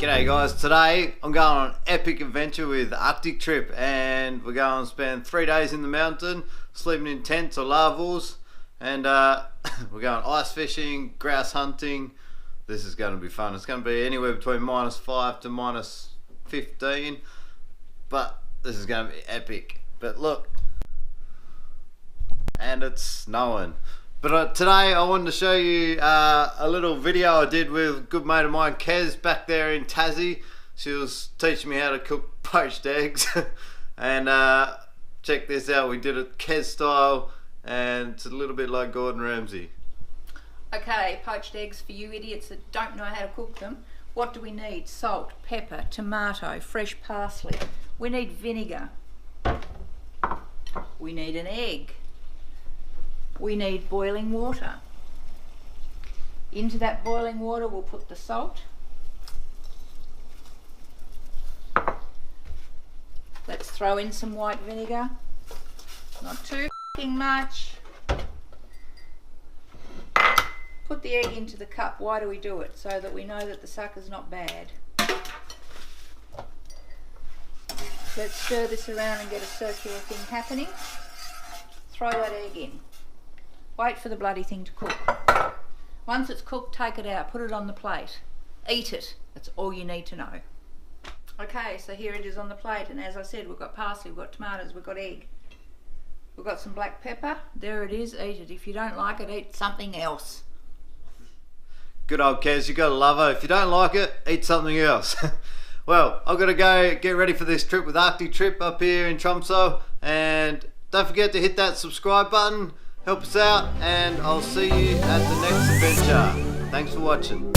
G'day guys, today I'm going on an epic adventure with Arctic Trip, and we're going to spend 3 days in the mountain, sleeping in tents or lavals, and we're going ice fishing, grouse hunting. This is going to be fun. It's going to be anywhere between -5 to -15, but this is going to be epic. But look, and it's snowing. But today I wanted to show you a little video I did with a good mate of mine, Kez, back there in Tassie. She was teaching me how to cook poached eggs. And check this out, we did it Kez style, and it's a little bit like Gordon Ramsay. Okay, poached eggs for you idiots that don't know how to cook them. What do we need? Salt, pepper, tomato, fresh parsley. We need vinegar. We need an egg. We need boiling water. Into that boiling water we'll put the salt. Let's throw in some white vinegar. Not too f***ing much. Put the egg into the cup. Why do we do it? So that we know that the sucker's not bad. Let's stir this around and get a circular thing happening. Throw that egg in. Wait for the bloody thing to cook. Once it's cooked, take it out, put it on the plate. Eat it. That's all you need to know. Okay, so here it is on the plate, and as I said, we've got parsley, we've got tomatoes, we've got egg. We've got some black pepper. There it is, eat it. If you don't like it, eat something else. Good old Kez, you gotta love her. If you don't like it, eat something else. Well, I've gotta go get ready for this trip with Arctic Trip up here in Tromsø, and don't forget to hit that subscribe button. Help us out, and I'll see you at the next adventure. Thanks for watching.